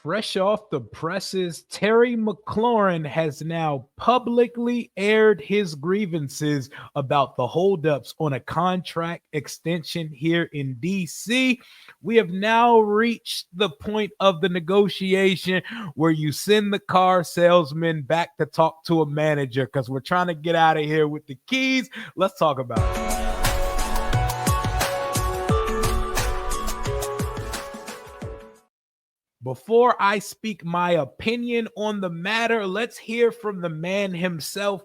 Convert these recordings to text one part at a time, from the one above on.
Fresh off the presses, Terry McLaurin has now publicly aired his grievances about the holdups on a contract extension here in DC. We have now reached the point of the negotiation where you send the car salesman back to talk to a manager because we're trying to get out of here with the keys. Let's talk about it. Before I speak my opinion on the matter, let's hear from the man himself,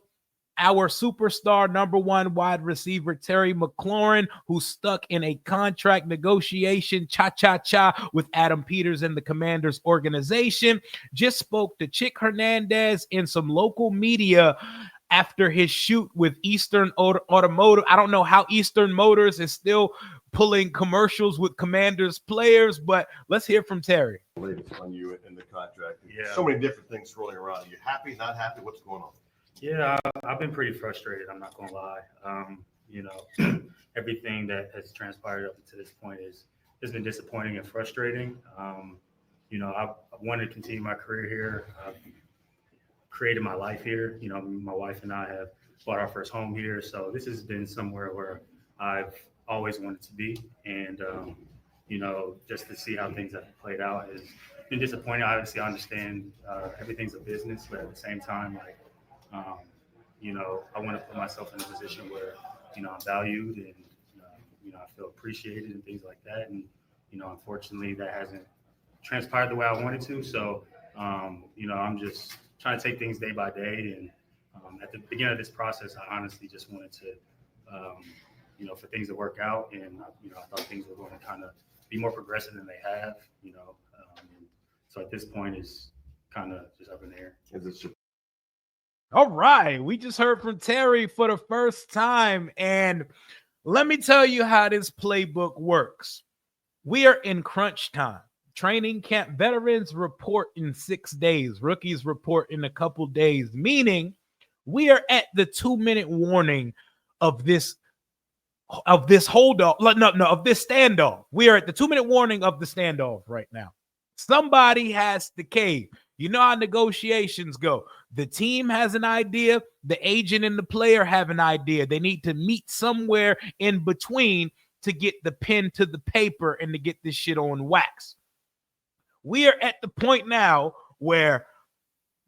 our superstar number one wide receiver, Terry McLaurin, who's stuck in a contract negotiation, cha-cha-cha, with Adam Peters and the Commanders organization. Just spoke to Chick Hernandez in some local media after his shoot with Eastern Automotive. I don't know how Eastern Motors is still pulling commercials with Commanders players, but let's hear from Terry. On you in the contract. Yeah. So many different things swirling around. Are you happy, not happy? What's going on? Yeah, I've been pretty frustrated. I'm not going to lie. Everything that has transpired up to this point has been disappointing and frustrating. I wanted to continue my career here. I've created my life here. My wife and I have bought our first home here. So this has been somewhere where I've always wanted to be. And, just to see how things have played out has been disappointing. Obviously, I understand everything's a business, but at the same time, I want to put myself in a position where, I'm valued and, I feel appreciated and things like that. And, unfortunately, that hasn't transpired the way I wanted to. So, I'm just trying to take things day by day. And at the beginning of this process, I honestly just wanted to, for things to work out. And, I thought things were going to kind of be more progressive than they have, so at this point it's kind of just up in the air. All right, we just heard from Terry for the first time, and let me tell you how this playbook works. We are in crunch time. Training camp veterans report in 6 days. Rookies report in a couple days, meaning we are at the 2-minute warning of this hold-off. Of this standoff. We are at the 2-minute warning of the standoff right now. Somebody has to cave. You know how negotiations go. The team has an idea. The agent and the player have an idea. They need to meet somewhere in between to get the pen to the paper and to get this shit on wax. We are at the point now where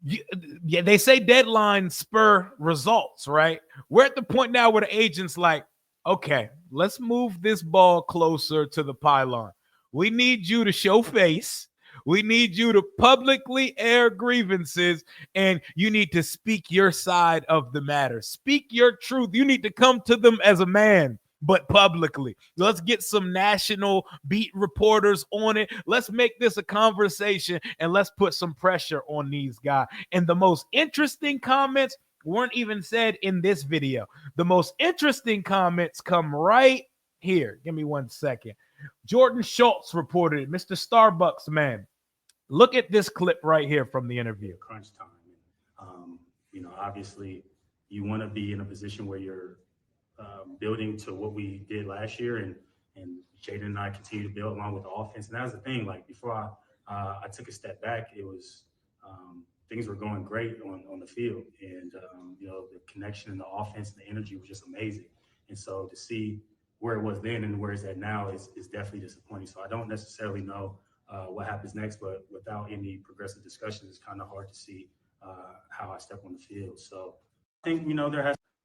they say deadlines spur results, right? We're at the point now where the agent's like, okay, let's move this ball closer to the pylon. We need you to show face. We need you to publicly air grievances, and you need to speak your side of the matter. Speak your truth. You need to come to them as a man, but publicly. Let's get some national beat reporters on it. Let's make this a conversation, and let's put some pressure on these guys. And the most interesting comments weren't even said in this video. The most interesting comments come right here. Give me 1 second. Jordan Schultz reported it. Mr. Starbucks man. Look at this clip right here from the interview. Crunch time. Obviously you want to be in a position where you're building to what we did last year, and Jaden and I continue to build along with the offense. And that was the thing. Like before I took a step back, it was things were going great on the field, and the connection and the offense and the energy was just amazing. And so to see where it was then and where it's at now is definitely disappointing. So I don't necessarily know what happens next, but without any progressive discussion, it's kind of hard to see how I step on the field. So I think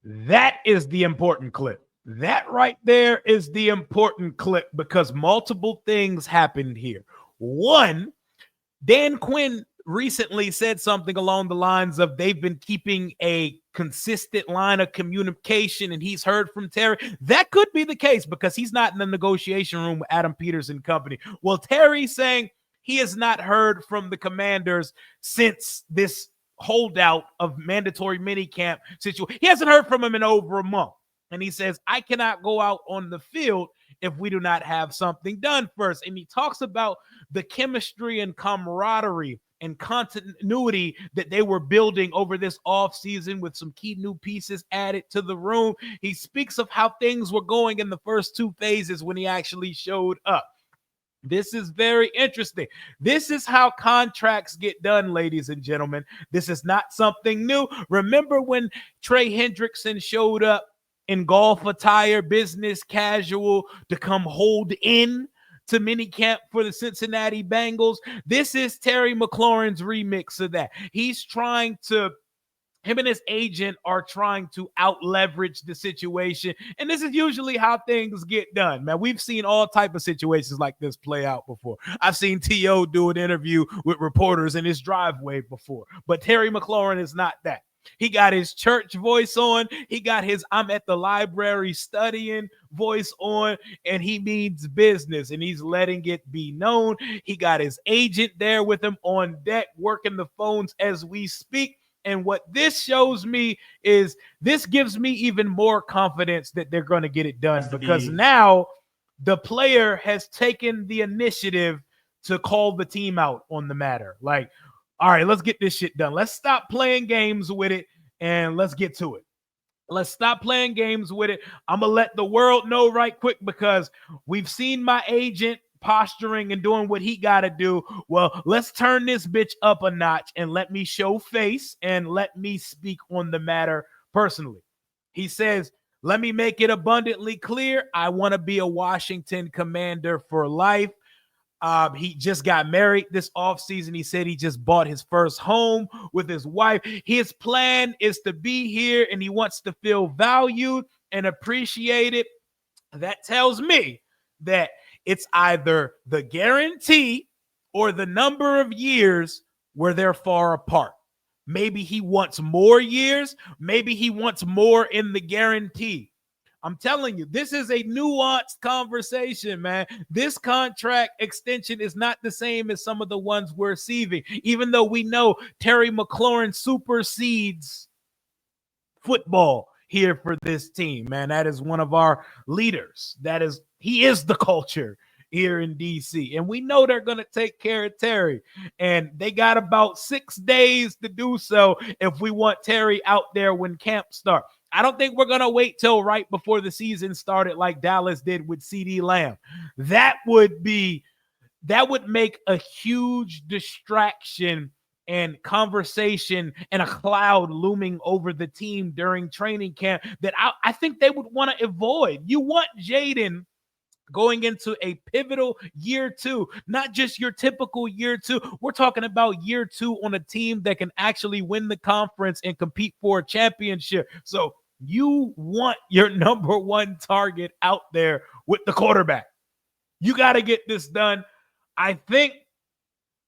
that is the important clip. That right there is the important clip, because multiple things happened here. One, Dan Quinn recently said something along the lines of they've been keeping a consistent line of communication and he's heard from Terry. That could be the case because he's not in the negotiation room with Adam Peters and company. Well, Terry's saying he has not heard from the Commanders since this holdout of mandatory minicamp situation. He hasn't heard from him in over a month. And he says, I cannot go out on the field if we do not have something done first. And he talks about the chemistry and camaraderie and continuity that they were building over this offseason with some key new pieces added to the room. He speaks of how things were going in the first 2 phases when he actually showed up. This is very interesting. This is how contracts get done, ladies and gentlemen. This is not something new. Remember when Trey Hendrickson showed up in golf attire, business casual, to come hold in to minicamp for the Cincinnati Bengals? This is Terry McLaurin's remix of that. Him and his agent are trying to out leverage the situation. And this is usually how things get done, man. We've seen all type of situations like this play out before. I've seen T.O. do an interview with reporters in his driveway before, but Terry McLaurin is not that. He got his church voice on. He got his I'm at the library studying voice on, and he means business, and he's letting it be known. He got his agent there with him on deck, working the phones as we speak. And what this shows me is this gives me even more confidence that they're going to get it done, because now the player has taken the initiative to call the team out on the matter. Like, all right, let's get this shit done. Let's stop playing games with it and let's get to it. Let's stop playing games with it. I'm going to let the world know right quick, because we've seen my agent posturing and doing what he got to do. Well, let's turn this bitch up a notch and let me show face and let me speak on the matter personally. He says, let me make it abundantly clear. I want to be a Washington Commander for life. He just got married this offseason. He said he just bought his first home with his wife. His plan is to be here, and he wants to feel valued and appreciated. That tells me that it's either the guarantee or the number of years where they're far apart. Maybe he wants more years. Maybe he wants more in the guarantee. I'm telling you, this is a nuanced conversation, man. This contract extension is not the same as some of the ones we're receiving, even though we know Terry McLaurin supersedes football here for this team, man. That is one of our leaders. He is the culture here in DC. And we know they're going to take care of Terry. And they got about 6 days to do so if we want Terry out there when camp starts. I don't think we're going to wait till right before the season started like Dallas did with CeeDee Lamb. That would make a huge distraction and conversation and a cloud looming over the team during training camp that I think they would want to avoid. You want Jaden going into a pivotal year 2, not just your typical year 2. We're talking about year 2 on a team that can actually win the conference and compete for a championship. So you want your number one target out there with the quarterback. You got to get this done. I think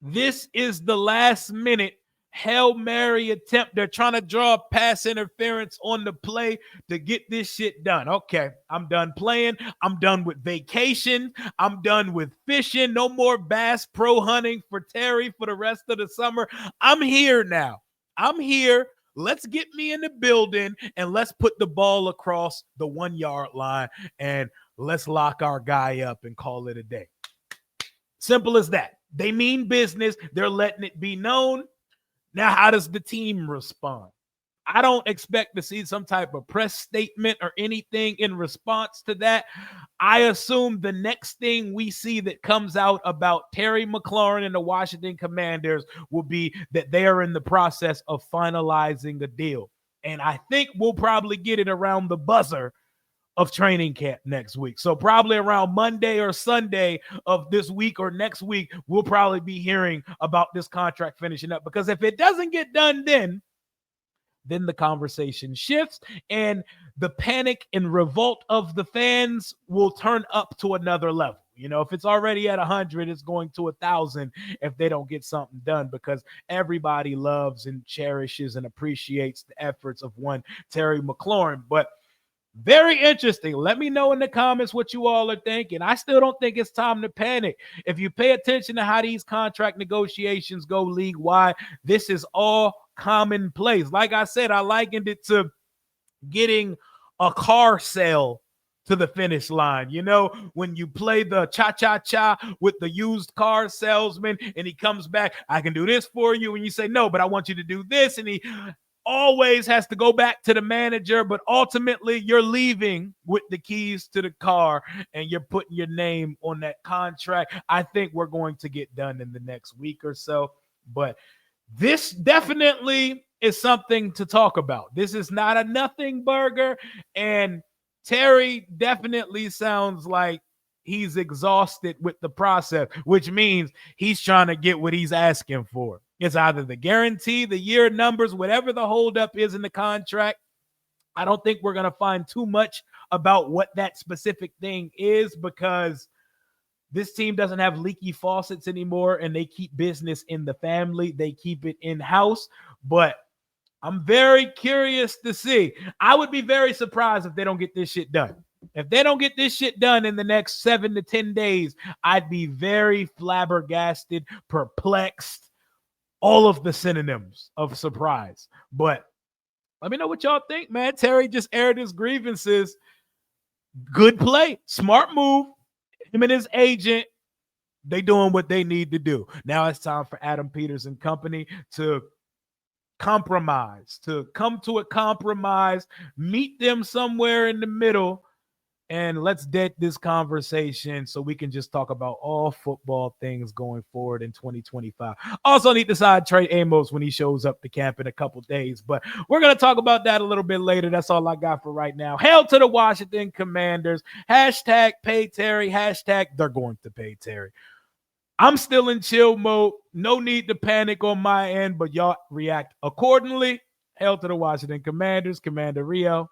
this is the last minute Hail Mary attempt. They're trying to draw pass interference on the play to get this shit done. Okay, I'm done playing. I'm done with vacation. I'm done with fishing. No more Bass Pro hunting for Terry for the rest of the summer. I'm here now. I'm here. Let's get me in the building and let's put the ball across the 1 yard line and let's lock our guy up and call it a day. Simple as that. They mean business. They're letting it be known. Now, how does the team respond? I don't expect to see some type of press statement or anything in response to that. I assume the next thing we see that comes out about Terry McLaurin and the Washington Commanders will be that they are in the process of finalizing a deal. And I think we'll probably get it around the buzzer of training camp next week. So probably around Monday or Sunday of this week or next week, we'll probably be hearing about this contract finishing up. Because if it doesn't get done then the conversation shifts and the panic and revolt of the fans will turn up to another level. You know, if it's already at 100, it's going to 1,000 if they don't get something done, because everybody loves and cherishes and appreciates the efforts of one Terry McLaurin. But very interesting. Let me know in the comments what you all are thinking. I still don't think it's time to panic. If you pay attention to how these contract negotiations go league-wide, this is all commonplace. Like I said, I likened it to getting a car sale to the finish line. You know, when you play the cha-cha-cha with the used car salesman and he comes back, I can do this for you. And you say, no, but I want you to do this. And always has to go back to the manager, but ultimately you're leaving with the keys to the car and you're putting your name on that contract. I think we're going to get done in the next week or so, but this definitely is something to talk about. This is not a nothing burger, and Terry definitely sounds like he's exhausted with the process, which means he's trying to get what he's asking for. It's either the guarantee, the year numbers, whatever the holdup is in the contract. I don't think we're going to find too much about what that specific thing is, because this team doesn't have leaky faucets anymore, and they keep business in the family. They keep it in-house, but I'm very curious to see. I would be very surprised if they don't get this shit done. If they don't get this shit done in the next 7 to 10 days, I'd be very flabbergasted, perplexed, all of the synonyms of surprise. But let me know what y'all think, man. Terry just aired his grievances. Good play. Smart move. Him and his agent, they doing what they need to do. Now it's time for Adam Peters and company to compromise, to come to a compromise, meet them somewhere in the middle, and let's dead this conversation so we can just talk about all football things going forward in 2025. Also need to sign Trey Amos when he shows up to camp in a couple days, but we're going to talk about that a little bit later. That's all I got for right now. Hail to the Washington Commanders. Hashtag pay Terry. Hashtag they're going to pay Terry. I'm still in chill mode. No need to panic on my end, but y'all react accordingly. Hail to the Washington Commanders. Commander Rio.